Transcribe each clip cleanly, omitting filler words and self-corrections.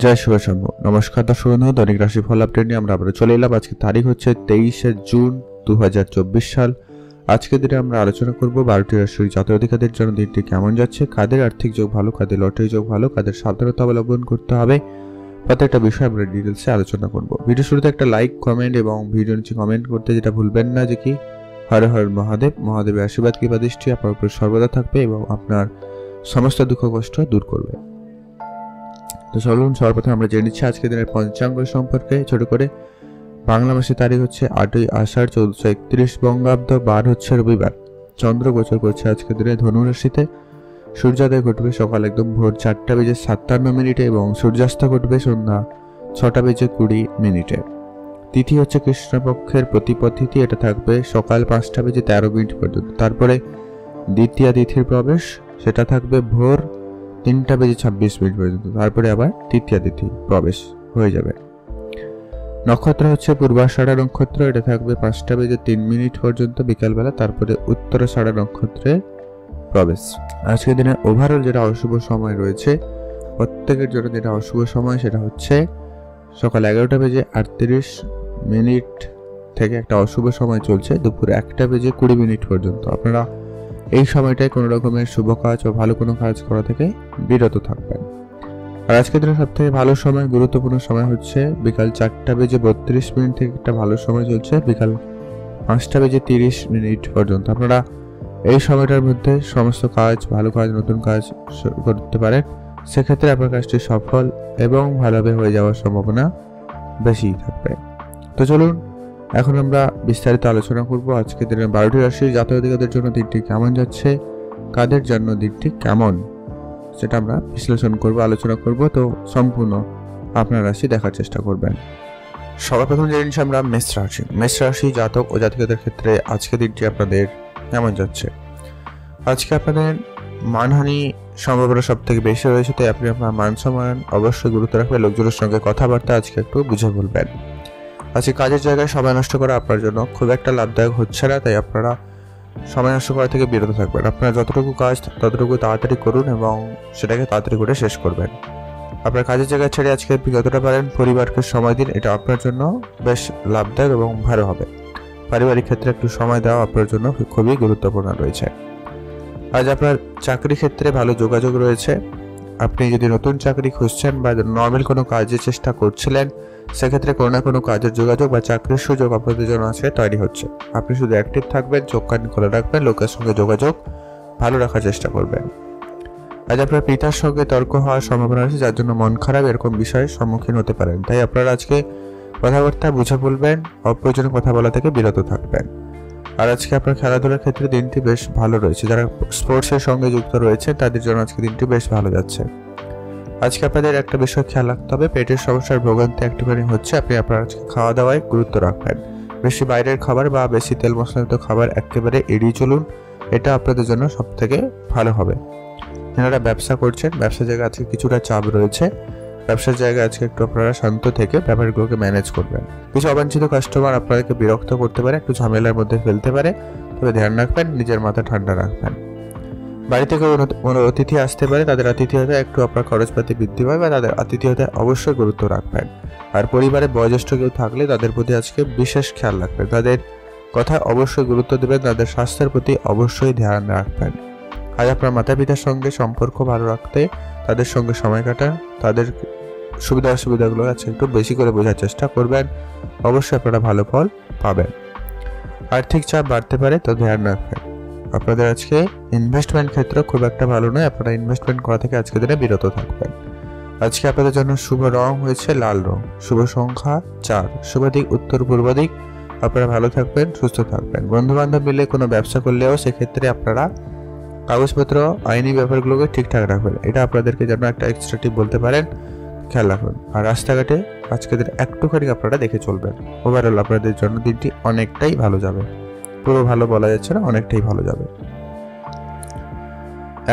জয় শুভ নমস্কার দর্শক বন্ধু, দৈনিক রাশিফল আপডেট নিয়ে আমরা আবার চলে এলাম। আজকে তারিখ হচ্ছে 23শে জুন 2024 সাল। আজকের দিনে আমরা আলোচনা করব 12টি রাশির জাতক জাতিকাদের জন্য দিনটি কেমন যাচ্ছে, কাদের আর্থিক যোগ ভালো, কাদের লটারি যোগ ভালো, কাদের সাবধানতা অবলম্বন করতে হবে, প্রত্যেকটা বিষয় আমরা ডিটেলসে আলোচনা করব। ভিডিও শুরুতে একটা লাইক, কমেন্ট এবং ভিডিও নিচে কমেন্ট করতে যেটা ভুলবেন না যে কি হর হর মহাদেব, মহাদেবের আশীর্বাদ কৃপা দৃষ্টি আপনার উপর সর্বদা থাকবে এবং আপনার সমস্ত দুঃখ কষ্ট দূর করবে। তো চলুন সর্বপ্রথম আমরা জেনে নিচ্ছি আজকের দিনের পঞ্চাঙ্গ সম্পর্কে। ছোট করে বাংলা মাসের তারিখ হচ্ছে 8ই আষাঢ় 1431 বঙ্গাব্দ, বার হচ্ছে রবিবার। চন্দ্র গোচর করছে আজকের দিনে ধনু রাশিতে। সূর্যোদয় ঘটবে সকাল একদম ভোর 4:57 এবং সূর্যাস্ত ঘটবে সন্ধ্যা 6:20 তিথি হচ্ছে কৃষ্ণপক্ষের প্রতিপদ তিথি, এটা থাকবে সকাল 5:13 পর্যন্ত। তারপরে দ্বিতীয় তিথির প্রবেশ, সেটা থাকবে ভোর 3:26 পর্যন্ত। তারপরে আবার তৃতীয় তিথি প্রবেশ হয়ে যাবে। নক্ষত্র হচ্ছে পূর্বাষাঢ়া নক্ষত্র, এটা থাকবে 5:03 পর্যন্ত বিকালবেলা। তারপরে উত্তরাষাঢ়া নক্ষত্রে প্রবেশ। আজকের দিনে ওভারঅল যেটা অশুভ সময় রয়েছে প্রত্যেকের জন্য, যেটা অশুভ সময় সেটা হচ্ছে সকাল 11:38 থেকে একটা অশুভ সময় চলছে দুপুর 1:20 পর্যন্ত। আপনারা এই সময়টায় কোনো রকমের শুভ কাজ বা ভালো কোনো কাজ করা থেকে বিরত থাকবেন। আর আজকের দিনে সব থেকে ভালো সময়, গুরুত্বপূর্ণ সময় হচ্ছে বিকাল 4:32 থেকে একটা ভালো সময় চলছে বিকাল 5:30 পর্যন্ত। আপনারা এই সময়টার মধ্যে সমস্ত কাজ, ভালো কাজ, নতুন কাজ করতে পারেন। সেক্ষেত্রে আপনার কাজটি সফল এবং ভালোভাবে হয়ে যাওয়ার সম্ভাবনা বেশি থাকবে। তো চলুন এখন আমরা বিস্তারিত আলোচনা করব আজকের দিনের 12টি রাশির জাতক জাতিকাদের জন্য দিনটি কেমন যাচ্ছে, কাদের জন্য দিনটি কেমন, সেটা আমরা বিশ্লেষণ করব, আলোচনা করব। তো সম্পূর্ণ আপনার রাশি দেখার চেষ্টা করবেন। সর্বপ্রথম যে জিনিস আমরা মেষ রাশি জাতক ও জাতিকাদের ক্ষেত্রে আজকের দিনটি আপনাদের কেমন যাচ্ছে। আজকে আপনাদের মানহানি সম্ভাবনা সব থেকে বেশি রয়েছে, তাই আপনি আপনার মান সম্মান অবশ্যই গুরুত্ব রাখবেন। লোকজনের সঙ্গে কথাবার্তা আজকে একটু বুঝে বলবেন। আজকে কাজের জায়গায় সময় নষ্ট করা আপনার জন্য খুব একটা লাভদায়ক হচ্ছে না, তাই আপনারা সময় নষ্ট করা থেকে বিরত থাকবেন। আপনারা যতটুকু কাজ ততটুকু তাড়াতাড়ি করুন এবং সেটাকে তাড়াতাড়ি করে শেষ করবেন। আপনার কাজের জায়গা ছেড়ে আজকে আপনি যতটা পারেন পরিবারকে সময় দিন, এটা আপনার জন্য বেশ লাভদায়ক এবং ভালো হবে। পারিবারিক ক্ষেত্রে একটু সময় দেওয়া আপনার জন্য খুবই গুরুত্বপূর্ণ রয়েছে। আজ আপনার চাকরি ক্ষেত্রে ভালো যোগাযোগ রয়েছে। আপনি যদি নতুন চাকরি খুঁজছেন বা নর্মাল কোনো কাজের চেষ্টা করছিলেন, সেক্ষেত্রে কোনো না কোনো কাজের যোগাযোগ বা চাকরির সুযোগ আপনাদের জন্য আছে তৈরি হচ্ছে। আপনি শুধু অ্যাক্টিভ থাকবেন, চোখ কান খোলা রাখবেন, লোকের সঙ্গে যোগাযোগ ভালো রাখার চেষ্টা করবেন। আজ আপনার পিতার সঙ্গে তর্ক হওয়ার সম্ভাবনা আছে, যার জন্য মন খারাপ এরকম বিষয়ের সম্মুখীন হতে পারেন। তাই আপনারা আজকে কথাবার্তা বুঝে বলবেন, অপ্রয়োজনীয় কথা বলা থেকে বিরত থাকবেন। আর আজকে আপনার খেলাধুলার ক্ষেত্রে দিনটি বেশ ভালো রয়েছে। যারা স্পোর্টসের সঙ্গে যুক্ত রয়েছে তাদের জন্য আজকে দিনটি বেশ ভালো যাচ্ছে। আজকে আপনাদের একটা বিষয় খেয়াল রাখতে হবে, পেটের সমস্যার ভোগান্তি একটুখানি হচ্ছে। আপনি আপনার আজকে খাওয়া দাওয়ায় গুরুত্ব রাখবেন। বেশি বাইরের খাবার বা বেশি তেল মশলাযুক্ত খাবার একেবারে এড়িয়ে চলুন, এটা আপনাদের জন্য সব থেকে ভালো হবে। যারা ব্যবসা করছেন, ব্যবসার জায়গায় আজকে কিছুটা চাপ রয়েছে। ব্যবসার জায়গায় আজকে একটু আপনারা শান্ত থেকে ব্যাপারগুলোকে ম্যানেজ করবেন। কিছু অবাঞ্ছিত কাস্টমার আপনাদেরকে বিরক্ত করতে পারে, একটু ঝামেলার মধ্যে ফেলতে পারে, তবে ধ্যান রাখবেন, নিজের মাথা ঠান্ডা রাখবেন। বাড়ি থেকে কোনো অতিথি আসতে পারে, তাদের আতিথেয়তায় একটু আপনার খরচপাতি বৃদ্ধি পায় বা তাদের আতিথেয়তায় অবশ্যই গুরুত্ব রাখবেন। আর পরিবারে বয়োজ্যেষ্ঠ কেউ থাকলে তাদের প্রতি আজকে বিশেষ খেয়াল রাখবেন, তাদের কথায় অবশ্যই গুরুত্ব দেবেন, তাদের স্বাস্থ্যের প্রতি অবশ্যই ধ্যান রাখবেন। আজ আপনার মাতা পিতার সঙ্গে সম্পর্ক ভালো রাখতে তাদের সঙ্গে সময় কাটান, তাদের সুবিধা অসুবিধাগুলো আজকে একটু বেশি করে বোঝার চেষ্টা করবেন, অবশ্যই আপনারা ভালো ফল পাবেন। আর্থিক চাপ বাড়তে পারে, তো ধ্যান রাখবেন। আপনাদের আজকে ইনভেস্টমেন্ট ক্ষেত্র খুব একটা ভালো নয়, আপনারা ইনভেস্টমেন্ট করা থেকে আজকে দিনে বিরত থাকবেন। আজকে আপনাদের জন্য শুভ রং হয়েছে লাল রং, শুভ সংখ্যা 4, শুভ দিক উত্তর পূর্ব দিক। আপনারা ভালো থাকবেন, সুস্থ থাকবেন। বন্ধু বান্ধব মিলে কোনো ব্যবসা করলেও সেক্ষেত্রে আপনারা কাগজপত্র, আইনি ব্যাপারগুলোকে ঠিকঠাক রাখবেন, এটা আপনাদেরকে যেন একটা এক্সট্রা টিপ বলতে পারেন, খেয়াল রাখুন। আর রাস্তাঘাটে আজকে দিন একটুখানি আপনারা দেখে চলবেন। ওভারঅল আপনাদের জন্য দিনটি অনেকটাই ভালো যাবে, পুরো ভালো বলা যাচ্ছে না, অনেকটাই ভালো যাবে।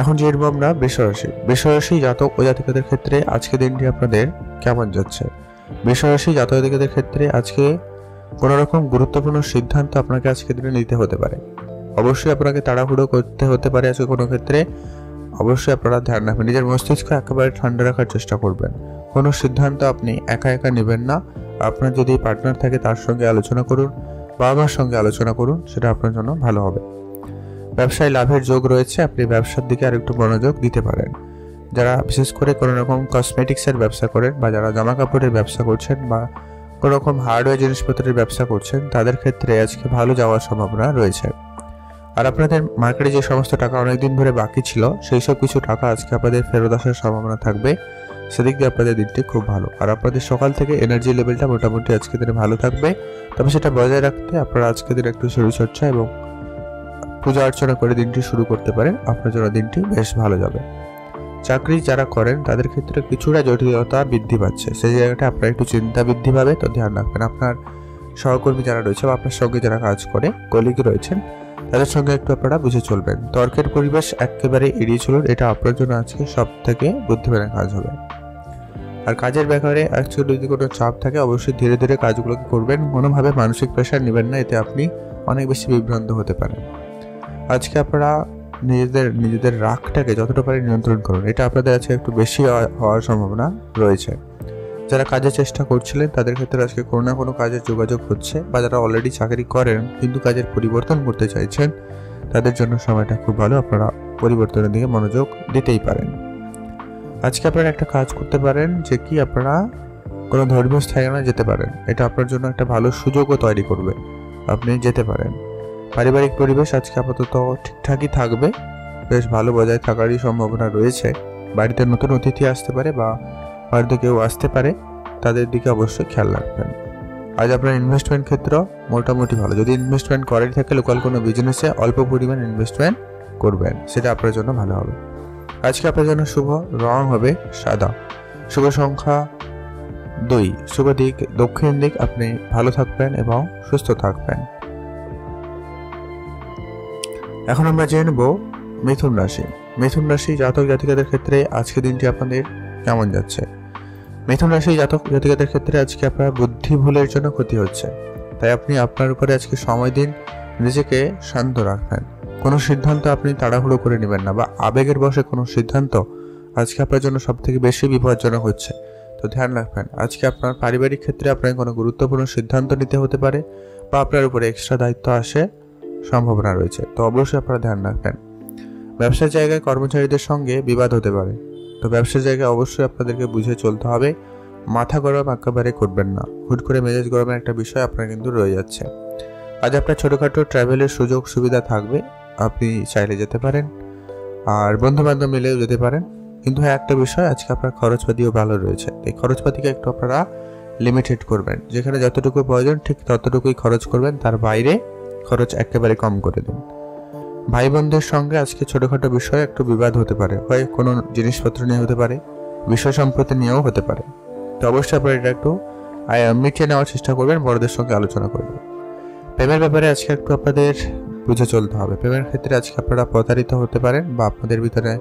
এখন জেনব আমরা বৃষরাশি জাতক ও জাতিকাদের ক্ষেত্রে আজকে দিনটি আপনাদের কেমন যাচ্ছে। বৃষরাশি জাতক জাতিকাদের ক্ষেত্রে আজকে কোনো রকম গুরুত্বপূর্ণ সিদ্ধান্ত আপনাকে আজকে দিনে নিতে হতে পারে। অবশ্যই আপনাকে তাড়াহুড়ো করতে হতে পারে আজকে কোনো ক্ষেত্রে। অবশ্যই আপনারা ধ্যান রাখবেন, নিজের মস্তিষ্ক একেবারে ঠান্ডা রাখার চেষ্টা করবেন। কোনো সিদ্ধান্ত আপনি একা একা নেবেন না। আপনার যদি পার্টনার থাকে তার সঙ্গে আলোচনা করুন, বাবা মার সঙ্গে আলোচনা করুন, সেটা আপনার জন্য ভালো হবে। ব্যবসায় লাভের যোগ রয়েছে, আপনি ব্যবসার দিকে আরেকটু মনোযোগ দিতে পারেন। যারা বিশেষ করে কোনো রকম কসমেটিক্সের ব্যবসা করেন বা যারা জামা কাপড়ের ব্যবসা করছেন বা কোনো রকম হার্ডওয়্যার জিনিসপত্রের ব্যবসা করছেন, তাদের ক্ষেত্রে আজকে ভালো যাওয়ার সম্ভাবনা রয়েছে। আর আপনাদের মার্কেটে যে সমস্ত টাকা অনেকদিন ধরে বাকি ছিল, সেই সব কিছু টাকা আজকে আপনাদের ফেরত আসার সম্ভাবনা থাকবে। সেদিক দিয়ে আপনাদের দিনটি খুব ভালো। আর আপনাদের সকাল থেকে এনার্জি লেভেলটা মোটামুটি আজকে দিনে ভালো থাকবে। তবে সেটা বজায় রাখতে আপনারা আজকে দিনে একটু শরীরচর্চা এবং পূজা অর্চনা করে দিনটি শুরু করতে পারেন। আপনার জন্য দিনটি বেশ ভালো যাবে। চাকরি যারা করেন তাদের ক্ষেত্রে কিছুটা জটিলতা বৃদ্ধি পাচ্ছে, সেই জায়গাটা আপনার একটু চিন্তা বৃদ্ধি পাবে, তো ধ্যান রাখবেন। আপনার সহকর্মী যারা রয়েছে বা আপনার সঙ্গে যারা কাজ করে কলিগ রয়েছেন, তাদের সঙ্গে একটু আপনারা বুঝে চলবেন। তর্কের পরিবেশ একেবারে এড়িয়ে চলুন, এটা আপনার জন্য আজকে সব থেকে বুদ্ধিমানের কাজ হবে। আর কাজের ব্যাপারে অ্যাকচুয়ালি যদি কোনো চাপ থাকে, অবশ্যই ধীরে ধীরে কাজগুলোকে করবেন, কোনোভাবে মানসিক প্রেশার নেবেন না, এতে আপনি অনেক বেশি বিভ্রান্ত হতে পারেন। আজকে আপনারা নিজেদের রাগটাকে যতটা পারে নিয়ন্ত্রণ করুন, এটা আপনাদের আজকে একটু বেশি হওয়ার সম্ভাবনা রয়েছে। যারা কাজের চেষ্টা করছিলেন তাদের ক্ষেত্রে আজকে কোনো না কোনো কাজের যোগাযোগ হচ্ছে, বা যারা অলরেডি চাকরি করেন কিন্তু কাজের পরিবর্তন করতে চাইছেন, তাদের জন্য সময়টা খুব ভালো, আপনারা পরিবর্তনের দিকে মনোযোগ দিতেই পারেন। আজকে আপনারা একটা কাজ করতে পারেন, যে কি আপনারা কোনো ধর্মীয় স্থানে যেতে পারেন, এটা আপনার জন্য একটা ভালো সুযোগও তৈরি করবে, আপনি যেতে পারেন। পারিবারিক পরিবেশ আজকে আপাতত ঠিকঠাকই থাকবে, বেশ ভালো বজায় থাকারই সম্ভাবনা রয়েছে। বাড়িতে নতুন অতিথি আসতে পারে বা বাড়িতে কেউ আসতে পারে, তাদের দিকে অবশ্যই খেয়াল রাখবেন। আজ আপনার ইনভেস্টমেন্ট ক্ষেত্র মোটামুটি ভালো। যদি ইনভেস্টমেন্ট করেই থাকে লোকাল কোনো বিজনেসে, অল্প পরিমাণ ইনভেস্টমেন্ট করবেন, সেটা আপনার জন্য ভালো হবে। আজকে আপনার জন্য শুভ রং হবে সাদা, শুভ সংখ্যা 2, শুভ দিক দক্ষিণ দিক। আপনি ভালো থাকবেন এবং সুস্থ থাকবেন। এখন আমরা জেনে নেব মিথুন রাশি। মিথুন রাশি জাতক জাতিকাদের ক্ষেত্রে আজকে দিনটি আপনাদের কেমন যাচ্ছে। মিথুন রাশি জাতক জাতিকাদের ক্ষেত্রে আজকে আপনার বুদ্ধি ভুলের জন্য ক্ষতি হচ্ছে, তাই আপনি আপনার উপরে আজকে সময় দিন, নিজেকে শান্ত রাখবেন। কোনো সিদ্ধান্ত আপনি তাড়াহুড়ো করে নেবেন না, বা আবেগের বশে কোনো সিদ্ধান্ত আজকে আপনার জন্য সব থেকে বেশি বিপজ্জনক হচ্ছে, তো ধ্যান রাখবেন। আজকে আপনার পারিবারিক ক্ষেত্রে আপনার কোনো গুরুত্বপূর্ণ সিদ্ধান্ত নিতে হতে পারে, বা আপনার উপরে এক্সট্রা দায়িত্ব আসে সম্ভাবনা রয়েছে, তো অবশ্যই আপনারা ধ্যান রাখবেন। ব্যবসার জায়গায় কর্মচারীদের সঙ্গে বিবাদ হতে পারে, তো ব্যবসার জায়গায় অবশ্যই আপনাদেরকে বুঝে চলতে হবে। মাথা গরম একেবারে করবেন না, হুট করে মেজাজ গরমের একটা বিষয় আপনার কিন্তু রয়ে যাচ্ছে। আজ আপনার ছোটোখাটো ট্রাভেলের সুযোগ সুবিধা থাকবে, আপনি চাইলে যেতে পারেন, আর বন্ধু বান্ধব মিলেও যেতে পারেন। কিন্তু হ্যাঁ, একটা বিষয়, আজকে আপনার খরচপাতিও ভালো রয়েছে, এই খরচপাতিকে একটু আপনারা লিমিটেড করবেন। যেখানে যতটুকু প্রয়োজন ঠিক ততটুকুই খরচ করবেন, তার বাইরে খরচ একেবারে কম করে দিন। ভাই বোনদের সঙ্গে আজকে ছোটোখাটো বিষয়ে একটু বিবাদ হতে পারে, হয় কোনো জিনিসপত্র নিয়ে হতে পারে, বিষয় সম্পত্তি নিয়েও হতে পারে, তো অবশ্যই আপনারা এটা একটু মিটিয়ে নেওয়ার চেষ্টা করবেন, বড়দের সঙ্গে আলোচনা করবেন। প্রেমের ব্যাপারে আজকে একটু আপনাদের বুঝে চলতে হবে। প্রেমের ক্ষেত্রে আজকে আপনারা প্রতারিত হতে পারেন, বা আপনাদের ভিতরে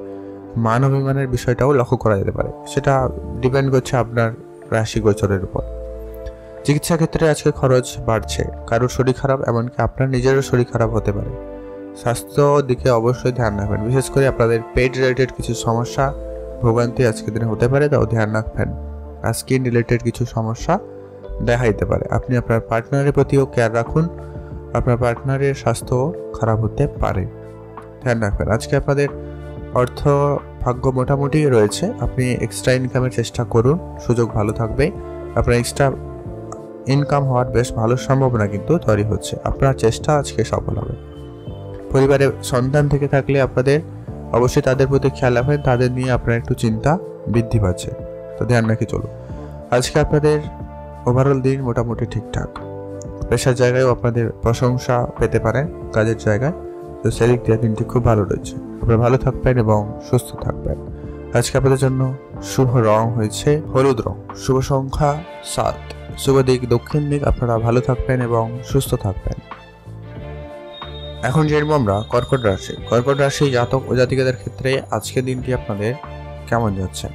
মান অভিমানের বিষয়টাও লক্ষ্য করা যেতে পারে, সেটা ডিপেন্ড করছে আপনার রাশি গোচরের উপর। চিকিৎসা ক্ষেত্রে আজকে খরচ বাড়ছে, কারোর শরীর খারাপ, এমনকি আপনার নিজেরও শরীর খারাপ হতে পারে। স্বাস্থ্য দিকে অবশ্যই ধ্যান রাখবেন, বিশেষ করে আপনাদের পেট রিলেটেড কিছু সমস্যা ভোগান্তি আজকের দিনে হতে পারে, তাও ধ্যান রাখবেন। আর স্কিন রিলেটেড কিছু সমস্যা দেখা দিতে পারে। আপনি আপনার পার্টনারের প্রতিও কেয়ার রাখুন, আপনার পার্টনারের স্বাস্থ্য খারাপ হতে পারে, ধ্যান রাখবেন। আজকে আপনাদের অর্থ ভাগ্য মোটামুটি রয়েছে, আপনি এক্সট্রা ইনকামের চেষ্টা করুন, সুযোগ ভালো থাকবে। আপনার এক্সট্রা ইনকাম হওয়ার বেশ ভালো সম্ভাবনা কিন্তু তৈরি হচ্ছে, আপনার চেষ্টা আজকে সফল হবে। পরিবারে সন্তান থেকে থাকলে আপনাদের অবশ্যই তাদের প্রতি খেয়াল রাখবেন, তাদের নিয়ে আপনার একটু চিন্তা বৃদ্ধি পাচ্ছে, তো ধ্যান রাখি চলুন। আজকে আপনাদের ওভারঅল দিন মোটামুটি ঠিকঠাক। পেশার জায়গায়ও আপনাদের প্রশংসা পেতে পারেন কাজের জায়গায়, তো সেদিক দিয়ে দিনটি খুব ভালো রয়েছে। আপনারা ভালো থাকবেন এবং সুস্থ থাকবেন। আজকে আপনাদের জন্য শুভ রং হয়েছে হলুদ রং, শুভ সংখ্যা 7, শুভ দিক দক্ষিণ দিক। আপনারা ভালো থাকবেন এবং সুস্থ থাকবেন। এখন জানবো আমরা কর্কট রাশি। কর্কট রাশি জাতক ও জাতিকাদের ক্ষেত্রে আজকের দিনটি আপনাদের কেমন যাচ্ছে।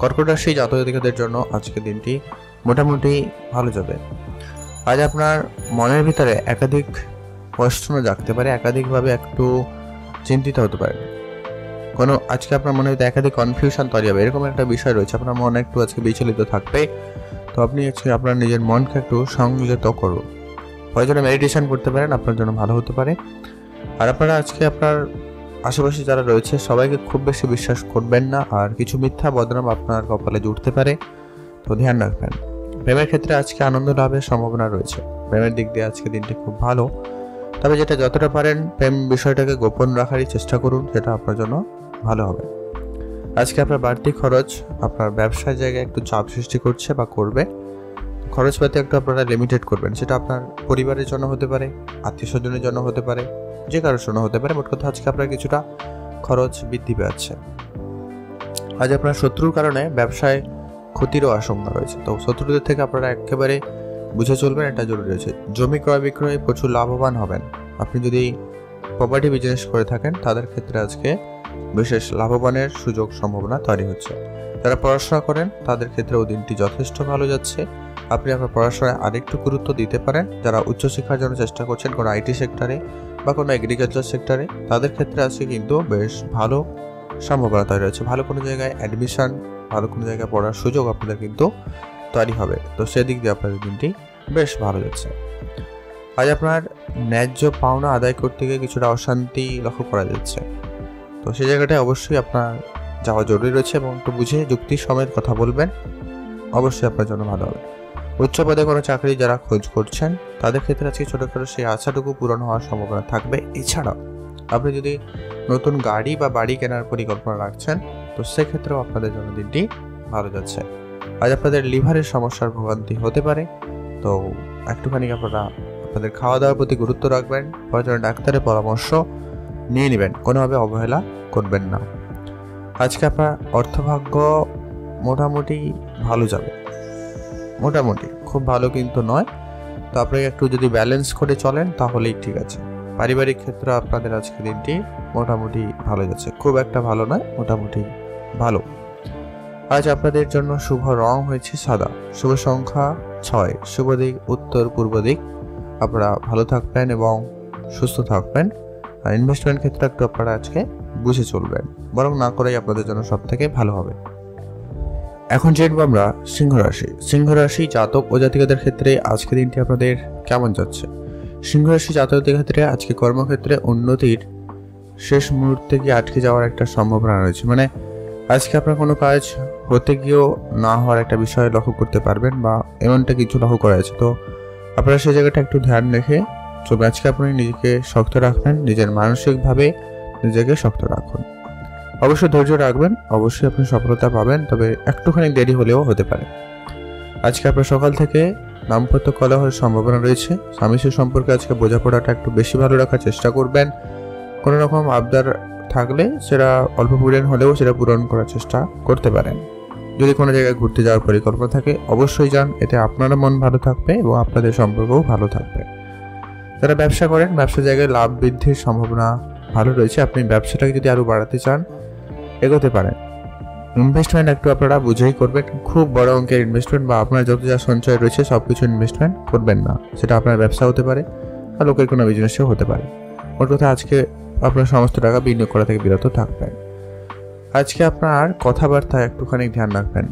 কর্কট রাশি জাতক জাতিকাদের জন্য আজকের দিনটি মোটামুটি ভালো যাবে। আজ আপনার মনের ভিতরে একাধিক প্রশ্ন জাগতে পারে, একাধিকভাবে একটু চিন্তিত হতে পারে। কোনো আজকে আপনার মনে হয়তো একাধিক কনফিউশন তৈরি হবে, এরকম একটা বিষয় রয়েছে, আপনার মন একটু আজকে বিচলিত থাকবে। তো আপনি আজকে আপনার নিজের মনকে একটু সংযত করুন, প্রয়োজনে মেডিটেশন করতে পারেন, আপনার জন্য ভালো হতে পারে। আর আপনারা আজকে আপনার আশেপাশে যারা রয়েছে সবাইকে খুব বেশি বিশ্বাস করবেন না, আর কিছু মিথ্যা বদনাম আপনার কপালে জুড়তে পারে, তো ধ্যান রাখবেন। প্রেমের ক্ষেত্রে আজকে আনন্দ লাভের সম্ভাবনা রয়েছে, প্রেমের দিক দিয়ে আজকে দিনটি খুব ভালো। তবে যেটা যতটা পারেন প্রেম বিষয়টাকে গোপন রাখারই চেষ্টা করুন, সেটা আপনার জন্য ভালো হবে। আজকে আপনার বাড়তি খরচ আপনার ব্যবসার জায়গায় একটু চাপ সৃষ্টি করছে বা করবে। খরচপাতি একটু আপনারা লিমিটেড করবেন, সেটা আপনার পরিবারের জন্য হতে পারে, আত্মীয় স্বজনের জন্য হতে পারে, যে কারোর জন্য হতে পারে। মোট কথা আজকে আপনার কিছুটা খরচ বৃদ্ধি পাচ্ছে। আজ আপনার শত্রুর কারণে ব্যবসায় ক্ষতিরও আশঙ্কা রয়েছে, তো শত্রুদের থেকে আপনারা একেবারে বুঝে চলবেন, এটা জরুরি রয়েছে। জমি ক্রয় বিক্রয়ে প্রচুর লাভবান হবেন। আপনি যদি প্রপার্টি বিজনেস করে থাকেন তাদের ক্ষেত্রে আজকে বিশেষ লাভবানের সুযোগ সম্ভাবনা তৈরি হচ্ছে। যারা পড়াশোনা করেন তাদের ক্ষেত্রেও দিনটি যথেষ্ট ভালো যাচ্ছে। আপনি আপনার পড়াশোনায় আরেকটু গুরুত্ব দিতে পারেন। যারা উচ্চশিক্ষার জন্য চেষ্টা করছেন কোনো আইটি সেক্টরে বা কোনো এগ্রিকালচার সেক্টরে, তাদের ক্ষেত্রে আজকে কিন্তু বেশ ভালো সম্ভাবনা তৈরি হচ্ছে। ভালো কোনো জায়গায় অ্যাডমিশন, ভালো কোনো জায়গায় পড়ার সুযোগ আপনাদের কিন্তু তৈরি হবে, তো সেদিক দিয়ে আপনাদের দিনটি বেশ ভালো যাচ্ছে। আজ আপনার ন্যায্য পাওনা আদায় করতে গিয়ে কিছুটা অশান্তি লক্ষ্য করা যাচ্ছে, তো সেই জায়গাটায় অবশ্যই আপনার যাওয়া জরুরি রয়েছে এবং একটু বুঝে যুক্তি সমেত কথা বলবেন, অবশ্যই আপনার জন্য ভালো হবে। উচ্চ পদে কোনো চাকরি যারা খোঁজ করছেন তাদের ক্ষেত্রে আজকে ছোটোখাটো সেই আশাটুকু পূরণ হওয়ার সম্ভাবনা থাকবে। এছাড়াও আপনি যদি নতুন গাড়ি বা বাড়ি কেনার পরিকল্পনা রাখছেন, তো সেক্ষেত্রেও আপনাদের জন্য দিনটি ভালো যাচ্ছে। আজ আপনাদের লিভারের সমস্যার ভোগান্তি হতে পারে, তো একটুখানি আপনারা আপনাদের খাওয়া দাওয়ার প্রতি গুরুত্ব রাখবেন, প্রয়োজনে ডাক্তারের পরামর্শ নিয়ে নেবেন, কোনোভাবে অবহেলা করবেন না। আজকে আপনার অর্থভাগ্য মোটামুটি ভালো যাবে, মোটামুটি খুব ভালো কিন্তু নয়, তো আপনাকে একটু যদি ব্যালেন্স করে চলেন তাহলেই ঠিক আছে। পারিবারিক ক্ষেত্রে আপনাদের আজকে দিনটি মোটামুটি ভালো যাচ্ছে, খুব একটা ভালো নয়, মোটামুটি ভালো। আজ আপনাদের জন্য শুভ রং হয়েছে সাদা, শুভ সংখ্যা 6, শুভ দিক উত্তর পূর্ব দিক। আপনারা ভালো থাকবেন এবং সুস্থ থাকবেন। আর ইনভেস্টমেন্ট ক্ষেত্রে একটু আপনারা আজকে বুঝে চলবেন, বরং না করেই আপনাদের জন্য সব থেকে ভালো হবে। এখন জানবো আমরা সিংহ রাশি। সিংহ রাশি জাতক ও জাতিকাদের ক্ষেত্রে আজকে দিনটি আপনাদের কেমন যাচ্ছে। সিংহ রাশি জাতকদের ক্ষেত্রে আজকে কর্মক্ষেত্রে উন্নতির শেষ মুহূর্তে গিয়ে আটকে যাওয়ার একটা সম্ভাবনা রয়েছে, মানে আজকে আপনার কোনো কাজ হতে গিয়েও না হওয়ার একটা বিষয় লক্ষ্য করতে পারবেন, বা এমনটা কিছু লক্ষ্য করা আছে, তো আপনারা সেই জায়গাটা একটু ধ্যান রেখে চলবে। আজকে আপনি নিজেকে শক্ত রাখবেন, নিজের মানসিকভাবে নিজেকে শক্ত রাখুন, অবশ্যই ধৈর্য রাখবেন, অবশ্যই আপনি সফলতা পাবেন, তবে একটুখানি দেরি হলেও হতে পারে। আজকে আপনার সকাল থেকে দাম্পত্য কলহের সম্ভাবনা রয়েছে। স্বামী স্ত্রী সম্পর্কে আজকে বোঝাপড়াটা একটু বেশি ভালো রাখার চেষ্টা করবেন। কোনো রকম আবদার থাকলে সেটা অল্প পূরণ হলেও সেটা পূরণ করার চেষ্টা করতে পারেন। যদি কোনো জায়গায় ঘুরতে যাওয়ার পরিকল্পনা থাকে অবশ্যই যান, এতে আপনারও মন ভালো থাকবে এবং আপনাদের সম্পর্কও ভালো থাকবে। যারা ব্যবসা করেন ব্যবসা জায়গায় লাভ বৃদ্ধির সম্ভাবনা ভালো রয়েছে। আপনি ব্যবসাটাকে যদি আরও বাড়াতে চান এগোতে পারেন। ইনভেস্টমেন্ট একটু আপনারা বুঝেই করবেন, খুব বড় অঙ্কের ইনভেস্টমেন্ট বা আপনার যত যা সঞ্চয় রয়েছে সব কিছু ইনভেস্টমেন্ট করবেন না, সেটা আপনার ব্যবসা হতে পারে বা লোকের কোনো বিজনেসও হতে পারে। ওর কথা আজকে আপনার সমস্ত টাকা বিনিয়োগ করা থেকে বিরত থাকবেন। আজকে আপনার কথাবার্তায় একটুখানি ধ্যান রাখবেন।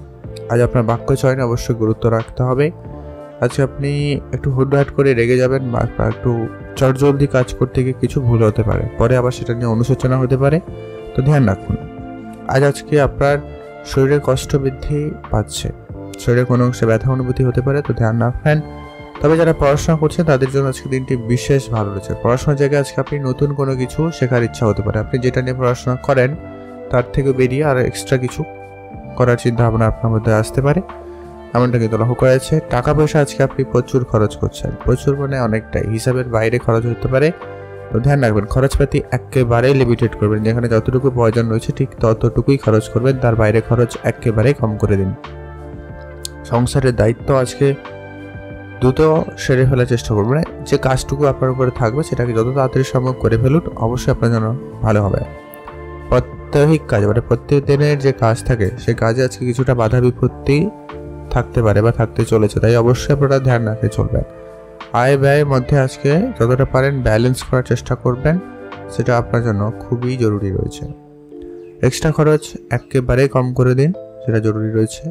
আজ আপনার বাক্য চয়নে অবশ্যই গুরুত্ব রাখতে হবে। আজকে আপনি একটু হুটহাট করে রেগে যাবেন বা একটু চটজলদি কাজ করতে গিয়ে কিছু ভুল হতে পারে, পরে আবার সেটা নিয়ে অনুশোচনা হতে পারে, তো ধ্যান রাখুন। আজকে আপনার শরীরে কষ্ট বৃদ্ধি পাচ্ছে, শরীরে কোনো অংশে ব্যথা অনুভূতি হতে পারে, তো ধ্যান রাখবেন। তবে যারা পড়াশোনা করছেন তাদের জন্য আজকে দিনটি বিশেষ ভালো রয়েছে। পড়াশোনার জায়গায় আজকে আপনি নতুন কোনো কিছু শেখার ইচ্ছা হতে পারে, আপনি যেটা নিয়ে পড়াশোনা করেন তার থেকে বেরিয়ে আর এক্সট্রা কিছু করার চিন্তা ভাবনা আপনার মধ্যে আসতে পারে, এমনটা কিন্তু লক্ষ্য করা যাচ্ছে। টাকা পয়সা আজকে আপনি প্রচুর খরচ করছেন, প্রচুর মানে অনেকটাই, হিসাবের বাইরে খরচ হতে পারে, তো ধ্যান রাখবেন। খরচপাতি একেবারেই লিমিটেড করবেন, যেখানে যতটুকু প্রয়োজন রয়েছে ঠিক ততটুকুই খরচ করবেন, তার বাইরে খরচ একেবারেই কম করে দিন। সংসারের দায়িত্ব আজকে দ্রুত সেরে ফেলার চেষ্টা করবেন, যে কাজটুকু আপনার উপরে থাকবে সেটাকে যত তাড়াতাড়ি সম্ভব করে ফেলুন, অবশ্যই আপনার জন্য ভালো হবে। প্রত্যেক কাজ মানে প্রত্যেক দিনের যে কাজ থাকে সেই কাজে আজকে কিছুটা বাধা বিপত্তি থাকতে পারে বা থাকতে চলেছে, তাই অবশ্যই আপনারা ধ্যান রাখতে চলবেন। আয় ব্যয়ের মধ্যে আজকে যতটা পারেন ব্যালেন্স করার চেষ্টা করবেন, সেটা আপনার জন্য খুবই জরুরি রয়েছে। এক্সট্রা খরচ একেবারে কম করে দিন, সেটা জরুরি রয়েছে।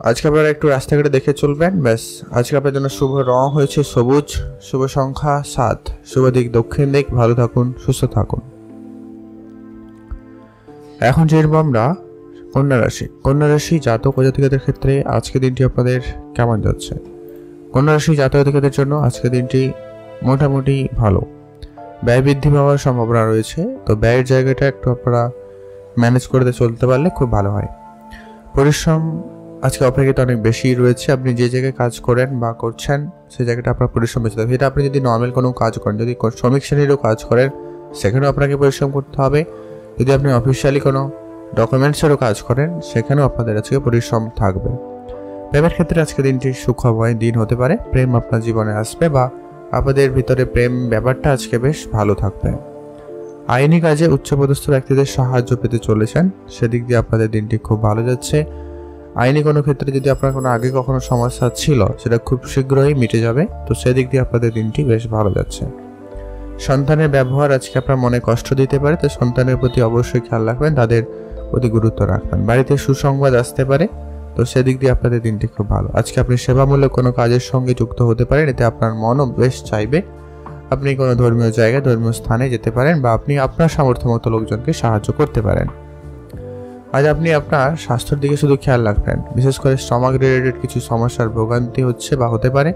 আজকে আপনারা একটু রাস্তাঘাটে দেখে চলবেন, ব্যাস। আজকে আপনার জন্য শুভ রং হয়েছে সবুজ, শুভ সংখ্যা 7, শুভ দিক দক্ষিণ দিক। ভালো থাকুন, সুস্থ থাকুন। এখন জানবো আমরা কন্যা রাশি জাতক ও জাতিকাদের ক্ষেত্রে আজকে দিনটি আপনাদের কেমন যাচ্ছে। কন্যা রাশি জাতক জাতিকাদের জন্য আজকে দিনটি মোটামুটি ভালো। ব্যয় বৃদ্ধি পাওয়ার সম্ভাবনা রয়েছে, তো ব্যয়ের জায়গাটা একটু আপনারা ম্যানেজ করতে চলতে পারলে খুব ভালো হয়। পরিশ্রম আজকে অপেক্ষিত অনেক বেশি রয়েছে। আপনি যে জায়গায় কাজ করেন বা করছেন সেই জায়গাটা আপনার পরিশ্রম বেশি থাকবে। এটা আপনি যদি নর্মাল কোনো কাজ করেন, যদি শ্রমিক শ্রেণীরও কাজ করেন, সেখানেও আপনাকে পরিশ্রম করতে হবে। যদি আপনি অফিসিয়ালি কোনো ডকুমেন্টসেরও কাজ করেন, সেখানেও আপনাদের আজকে পরিশ্রম থাকবে। প্রেমের ক্ষেত্রে আজকে দিনটি সুখময় দিন হতে পারে। প্রেম আপনার জীবনে আসবে বা আপনাদের ভিতরে প্রেম ব্যাপারটা আজকে বেশ ভালো থাকবে। আইনি কাজে উচ্চপদস্থ ব্যক্তিদের সাহায্য পেতে চলেছেন, সেদিক দিয়ে আপনাদের দিনটি খুব ভালো যাচ্ছে। আইনি কোনো ক্ষেত্রে যদি আপনার কোনো আগে কখনো সমস্যা ছিল, সেটা খুব শীঘ্রই মিটে যাবে, তো সেদিক দিয়ে আপনাদের দিনটি বেশ ভালো যাচ্ছে। সন্তানের ব্যবহার আজকে আপনার মনে কষ্ট দিতে পারে, তো সন্তানের প্রতি অবশ্যই খেয়াল রাখবেন, তাদের প্রতি গুরুত্ব রাখবেন। বাড়িতে সুসংবাদ আসতে পারে, তো সেদিক দিয়ে আপনাদের দিনটি খুব ভালো। আজকে আপনি সেবামূলক কোনো কাজের সঙ্গে যুক্ত হতে পারেন, এতে আপনার মনও বেশ চাইবে। আপনি কোনো ধর্মীয় জায়গায়, ধর্মীয় স্থানে যেতে পারেন বা আপনি আপনার সামর্থ্য মতো লোকজনকে সাহায্য করতে পারেন। আজ আপনি আপনার স্বাস্থ্যের দিকে শুধু খেয়াল রাখবেন, বিশেষ করে স্টমাক রিলেটেড কিছু সমস্যার ভোগান্তি হচ্ছে বা হতে পারে,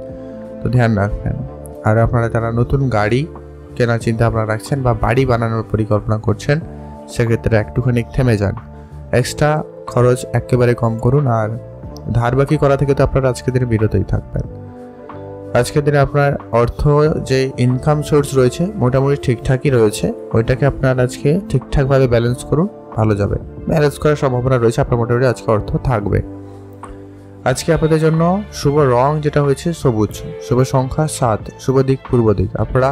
তো ধ্যান রাখবেন। আর আপনারা যারা নতুন গাড়ি কেনার চিন্তা ভাবনা রাখছেন বা বাড়ি বানানোর পরিকল্পনা করছেন, সেক্ষেত্রে একটুখানি থেমে যান। এক্সট্রা খরচ একেবারে কম করুন, আর ধার বাকি করা থেকে তো আপনারা আজকের দিনে বিরতই থাকবেন। আজকের দিনে আপনার অর্থ যে ইনকাম সোর্স রয়েছে মোটামুটি ঠিকঠাকই রয়েছে, ওইটাকে আপনার আজকে ঠিকঠাকভাবে ব্যালেন্স করুন, ভালো যাবে। ব্যালেন্স করার সম্ভাবনা রয়েছে, আপনার মোটামুটি আজকে অর্থ থাকবে। আজকে আপনাদের জন্য শুভ রং যেটা হয়েছে সবুজ, শুভ সংখ্যা 7, শুভ দিক পূর্ব দিক। আপনারা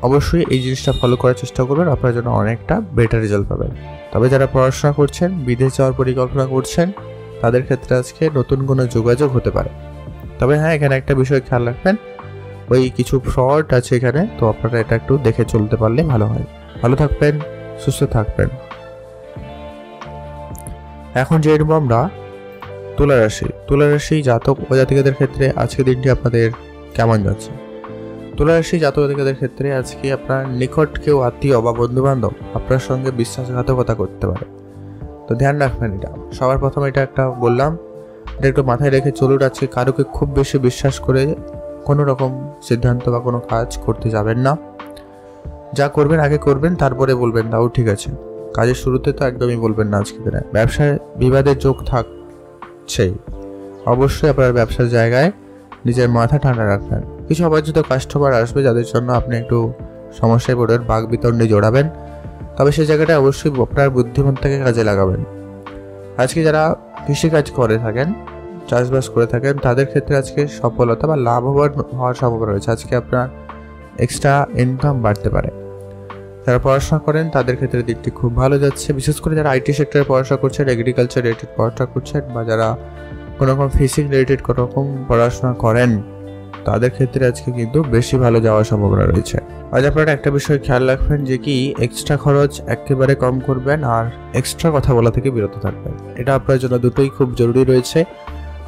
অবশ্যই এই জিনিসটা ফলো করার চেষ্টা করবেন, আপনার জন্য অনেকটা বেটার রেজাল্ট পাবেন। তবে যারা পড়াশোনা করছেন, বিদেশ যাওয়ার পরিকল্পনা করছেন, তাদের ক্ষেত্রে আজকে নতুন কোনো যোগাযোগ হতে পারে। তবে হ্যাঁ, এখানে একটা বিষয় খেয়াল রাখবেন, ওই কিছু ফ্রড আছে এখানে, তো আপনারা এটা একটু দেখে চলতে পারলে ভালো হয়। ভালো থাকবেন, সুস্থ থাকবেন। এখন জেনব আমরা তুলা রাশি জাতক ও জাতিকাদের ক্ষেত্রে আজকে দিনটি আপনাদের কেমন যাচ্ছে। তুলা রাশি জাতক জাতিকাদের ক্ষেত্রে আজকে আপনার নিকট কেউ আত্মীয় বা বন্ধু বান্ধব আপনার সঙ্গে বিশ্বাসঘাতকতা করতে পারে, তো ধ্যান রাখবেন। এটা সবার প্রথমে এটা একটা বললাম, এটা একটু মাথায় রেখে চলুন। আজকে কারোকে খুব বেশি বিশ্বাস করে কোনো রকম সিদ্ধান্ত বা কোনো কাজ করতে যাবেন না। যা করবেন আগে করবেন, তারপরে বলবেন তাও ঠিক আছে। কাজের শুরুতে তো একদমই বলবেন না আজকে দিনে। ব্যবসায় বিবাদের যোগ থাকছেই, অবশ্যই আপনার ব্যবসার জায়গায় নিজের মাথা ঠান্ডা রাখবেন। কিছু অবাঞ্ছিত কাস্টমার আসবে যাদের জন্য আপনি একটু সমস্যায় পড়বেন, বাঘ বিতণ্ডে জড়াবেন, তবে সেই জায়গাটা অবশ্যই আপনার বুদ্ধিমত্তাকে কাজে লাগাবেন। আজকে যারা কৃষিকাজ করে থাকেন, চাষবাস করে থাকেন, তাদের ক্ষেত্রে আজকে সফলতা বা লাভবান হওয়ার সম্ভাবনা রয়েছে। আজকে আপনার এক্সট্রা ইনকাম বাড়তে পারে। যারা পড়াশোনা করেন তাদের ক্ষেত্রে দিকটি খুব ভালো যাচ্ছে, বিশেষ করে যারা আইটি সেক্টরে পড়াশোনা করছেন, এগ্রিকালচার রিলেটেড পড়াশোনা করছেন, বা যারা কোনো রকম ফিজিক্স রিলেটেড কোনো রকম পড়াশোনা করেন, তাদের ক্ষেত্রে আজকে কিন্তু বেশি ভালো যাওয়ার সম্ভাবনা রয়েছে। আজ আপনারা একটা বিষয় খেয়াল রাখবেন যে কি এক্সট্রা খরচ একেবারে কম করবেন আর এক্সট্রা কথা বলা থেকে বিরত থাকবেন। এটা আপনার জন্য দুটোই খুব জরুরি রয়েছে।